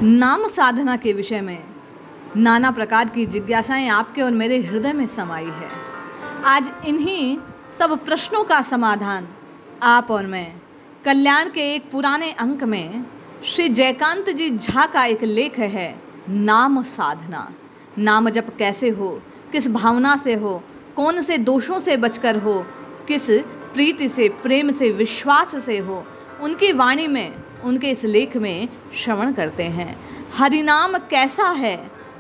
नाम साधना के विषय में नाना प्रकार की जिज्ञासाएं आपके और मेरे हृदय में समाई है। आज इन्हीं सब प्रश्नों का समाधान आप और मैं कल्याण के एक पुराने अंक में श्री जयकांत जी झा का एक लेख है, नाम साधना। नाम जप कैसे हो, किस भावना से हो, कौन से दोषों से बचकर हो, किस प्रीति से, प्रेम से, विश्वास से हो, उनकी वाणी में, उनके इस लेख में श्रवण करते हैं। हरिनाम कैसा है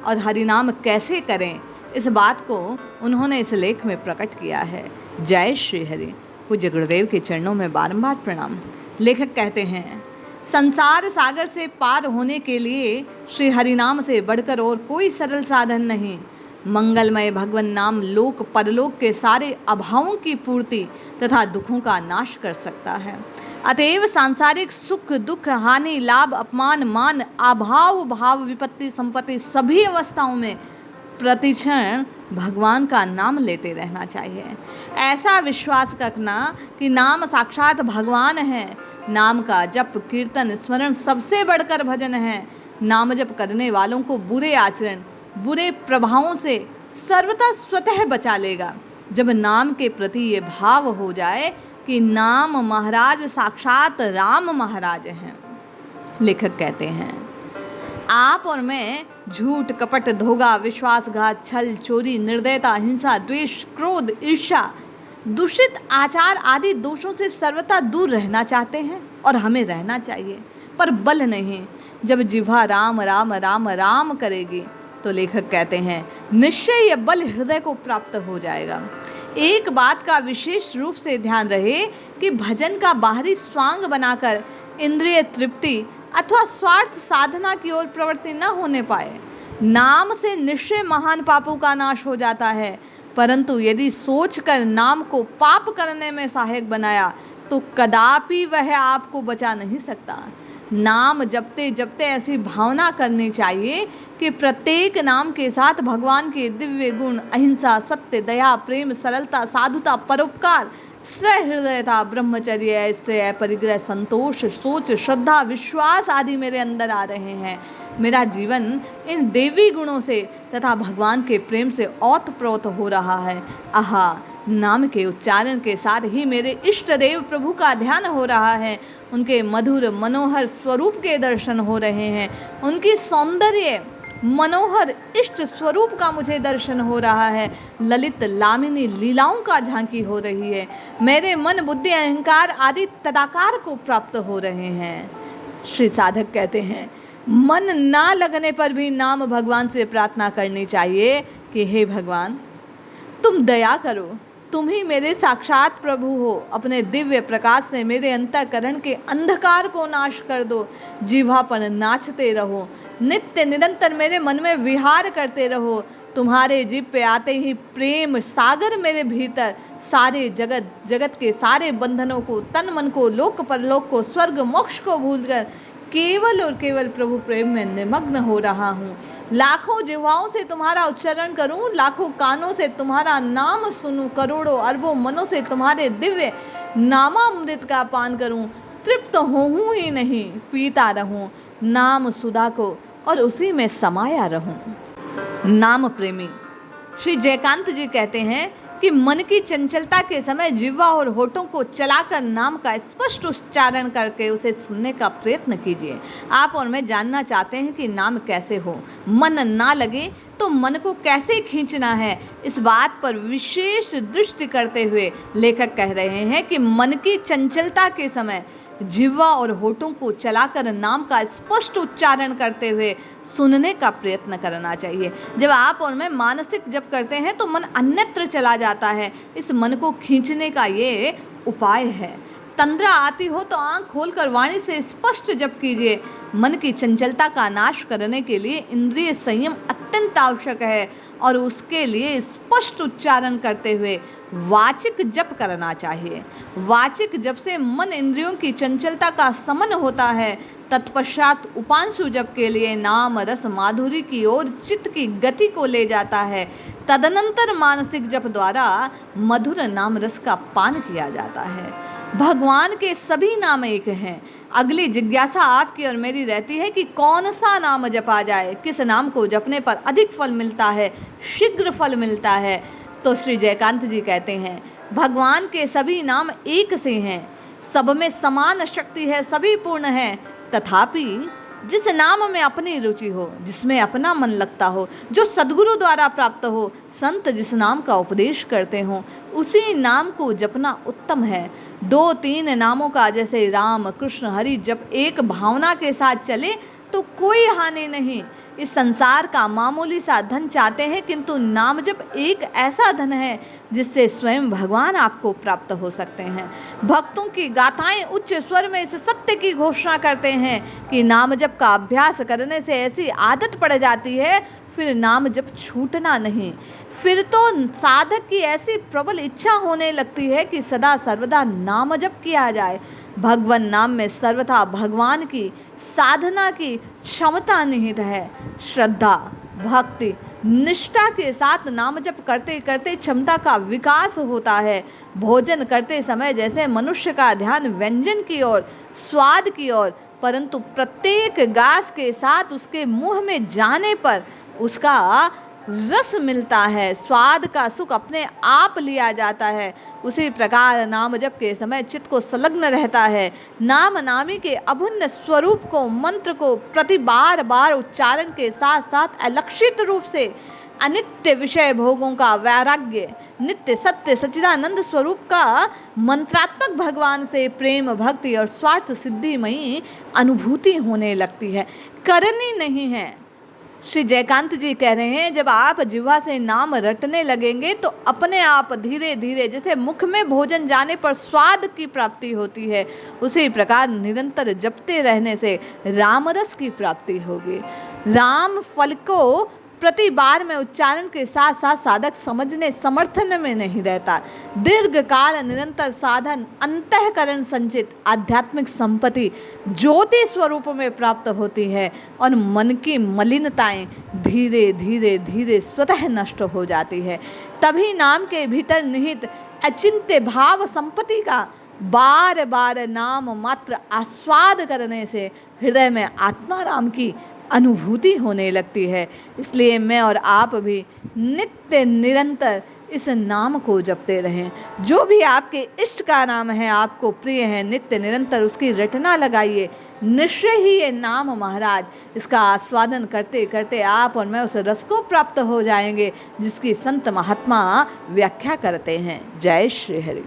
और हरिनाम कैसे करें, इस बात को उन्होंने इस लेख में प्रकट किया है। जय श्री हरि। पूज्य गुरुदेव के चरणों में बारंबार प्रणाम। लेखक कहते हैं, संसार सागर से पार होने के लिए श्री हरिनाम से बढ़कर और कोई सरल साधन नहीं। मंगलमय भगवन नाम लोक परलोक के सारे अभावों की पूर्ति तथा दुखों का नाश कर सकता है। अतएव सांसारिक सुख दुख, हानि, लाभ, अपमान, मान, अभाव, भाव, विपत्ति, संपत्ति सभी अवस्थाओं में प्रतिक्षण भगवान का नाम लेते रहना चाहिए। ऐसा विश्वास रखना कि नाम साक्षात भगवान है। नाम का जप, कीर्तन, स्मरण सबसे बढ़कर भजन है। नाम जप करने वालों को बुरे आचरण, बुरे प्रभावों से सर्वथा स्वतः बचा लेगा। जब नाम के प्रति ये भाव हो जाए कि नाम महाराज साक्षात राम महाराज हैं। लेखक कहते हैं, आप और मैं झूठ, कपट, धोखा, विश्वासघात, छल, चोरी, निर्दयता, हिंसा, द्वेष, क्रोध, ईर्ष्या, दूषित आचार आदि दोषों से सर्वथा दूर रहना चाहते हैं और हमें रहना चाहिए, पर बल नहीं। जब जिह्वा राम राम राम राम करेगी तो लेखक कहते हैं, निश्चय यह बल हृदय को प्राप्त हो जाएगा। एक बात का विशेष रूप से ध्यान रहे कि भजन का बाहरी स्वांग बनाकर इंद्रिय तृप्ति अथवा स्वार्थ साधना की ओर प्रवृत्ति न होने पाए। नाम से निश्चय महान पापों का नाश हो जाता है, परंतु यदि सोचकर नाम को पाप करने में सहायक बनाया तो कदापि वह आपको बचा नहीं सकता। नाम जपते जपते ऐसी भावना करनी चाहिए कि प्रत्येक नाम के साथ भगवान के दिव्य गुण, अहिंसा, सत्य, दया, प्रेम, सरलता, साधुता, परोपकार, सहृदयता, ब्रह्मचर्य, स्त्रेय, परिग्रह, संतोष, सोच, श्रद्धा, विश्वास आदि मेरे अंदर आ रहे हैं। मेरा जीवन इन देवी गुणों से तथा भगवान के प्रेम से ओतप्रोत हो रहा है। आहा, नाम के उच्चारण के साथ ही मेरे इष्ट देव प्रभु का ध्यान हो रहा है। उनके मधुर मनोहर स्वरूप के दर्शन हो रहे हैं। उनकी सौंदर्य मनोहर इष्ट स्वरूप का मुझे दर्शन हो रहा है। ललित लामिनी लीलाओं का झांकी हो रही है। मेरे मन, बुद्धि, अहंकार आदि तदाकार को प्राप्त हो रहे हैं। श्री साधक कहते हैं, मन ना लगने पर भी नाम भगवान से प्रार्थना करनी चाहिए कि हे भगवान, तुम दया करो, तुम ही मेरे साक्षात प्रभु हो। अपने दिव्य प्रकाश से मेरे अंतःकरण के अंधकार को नाश कर दो। जिह्वा पर नाचते रहो, नित्य निरंतर मेरे मन में विहार करते रहो। तुम्हारे जीभ पे आते ही प्रेम सागर मेरे भीतर सारे जगत के सारे बंधनों को, तन मन को, लोक परलोक को, स्वर्ग मोक्ष को भूलकर केवल और केवल प्रभु प्रेम में निमग्न हो रहा हूँ। लाखों जिह्वाओं से तुम्हारा उच्चारण करूं, लाखों कानों से तुम्हारा नाम सुनूं, करोड़ों अरबों मनों से तुम्हारे दिव्य नामामृत का पान करूं। तृप्त होऊं ही नहीं, पीता रहूं नाम सुधा को और उसी में समाया रहूं। नाम प्रेमी श्री जयकांत जी कहते हैं कि मन की चंचलता के समय जिह्वा और होठों को चलाकर नाम का स्पष्ट उच्चारण करके उसे सुनने का प्रयत्न कीजिए। आप और मैं जानना चाहते हैं कि नाम कैसे हो। मन ना लगे तो मन को कैसे खींचना है, इस बात पर विशेष दृष्टि करते हुए लेखक कह रहे हैं कि मन की चंचलता के समय जिह्वा और होठों को चलाकर नाम का स्पष्ट उच्चारण करते हुए सुनने का प्रयत्न करना चाहिए। जब आप और मैं मानसिक जप करते हैं तो मन अन्यत्र चला जाता है। इस मन को खींचने का ये उपाय है। तंद्रा आती हो तो आंख खोलकर वाणी से स्पष्ट जप कीजिए। मन की चंचलता का नाश करने के लिए इंद्रिय संयम अत्यंत आवश्यक है और उसके लिए स्पष्ट उच्चारण करते हुए वाचिक जप करना चाहिए। वाचिक जप से मन इंद्रियों की चंचलता का समन होता है। तत्पश्चात उपांशु जप के लिए नाम रस माधुरी की ओर चित्त की गति को ले जाता है। तदनंतर मानसिक जप द्वारा मधुर नाम रस का पान किया जाता है। भगवान के सभी नाम एक हैं। अगली जिज्ञासा आपकी और मेरी रहती है कि कौन सा नाम जपा जाए, किस नाम को जपने पर अधिक फल मिलता है, शीघ्र फल मिलता है। तो श्री जयकांत जी कहते हैं, भगवान के सभी नाम एक से हैं, सब में समान शक्ति है, सभी पूर्ण है। तथापि जिस नाम में अपनी रुचि हो, जिसमें अपना मन लगता हो, जो सद्गुरु द्वारा प्राप्त हो, संत जिस नाम का उपदेश करते हो, उसी नाम को जपना उत्तम है। 2-3 नामों का जैसे राम कृष्ण हरि जप एक भावना के साथ चले तो कोई हानि नहीं। इस संसार का मामूली सा धन चाहते हैं, किंतु नाम जप एक ऐसा धन है जिससे स्वयं भगवान आपको प्राप्त हो सकते हैं। भक्तों की गाथाएं उच्च स्वर में इस सत्य की घोषणा करते हैं कि नाम जप का अभ्यास करने से ऐसी आदत पड़ जाती है, फिर नाम जप छूटना नहीं। फिर तो साधक की ऐसी प्रबल इच्छा होने लगती है कि सदा सर्वदा नाम जप किया जाए। भगवान नाम में सर्वथा भगवान की साधना की क्षमता निहित है। श्रद्धा, भक्ति, निष्ठा के साथ नाम जप करते करते क्षमता का विकास होता है। भोजन करते समय जैसे मनुष्य का ध्यान व्यंजन की ओर, स्वाद की ओर, परंतु प्रत्येक गास के साथ उसके मुंह में जाने पर उसका रस मिलता है, स्वाद का सुख अपने आप लिया जाता है, उसी प्रकार नाम जप के समय चित्त को संलग्न रहता है। नाम नामी के अभिन्न स्वरूप को, मंत्र को प्रति बार बार उच्चारण के साथ साथ अलक्षित रूप से अनित्य विषय भोगों का वैराग्य, नित्य सत्य सच्चिदानंद स्वरूप का मंत्रात्मक भगवान से प्रेम, भक्ति और स्वार्थ सिद्धिमयी अनुभूति होने लगती है, करनी नहीं है। श्री जयकांत जी कह रहे हैं, जब आप जिह्वा से नाम रटने लगेंगे तो अपने आप धीरे धीरे जैसे मुख में भोजन जाने पर स्वाद की प्राप्ति होती है, उसी प्रकार निरंतर जपते रहने से रामरस की प्राप्ति होगी। राम फल को प्रति बार में उच्चारण के साथ साथ साधक समझने समर्थन में नहीं रहता। दीर्घ काल निरंतर साधन अंतःकरण संचित आध्यात्मिक संपत्ति ज्योति स्वरूप में प्राप्त होती है और मन की मलिनताएं धीरे धीरे धीरे स्वतः नष्ट हो जाती है। तभी नाम के भीतर निहित अचिंत्य भाव संपत्ति का बार बार नाम मात्र आस्वाद करने से हृदय में आत्माराम की अनुभूति होने लगती है। इसलिए मैं और आप भी नित्य निरंतर इस नाम को जपते रहें। जो भी आपके इष्ट का नाम है, आपको प्रिय है, नित्य निरंतर उसकी रटना लगाइए। निश्चय ही ये नाम महाराज, इसका आस्वादन करते करते आप और मैं उस रस को प्राप्त हो जाएंगे जिसकी संत महात्मा व्याख्या करते हैं। जय श्री हरि।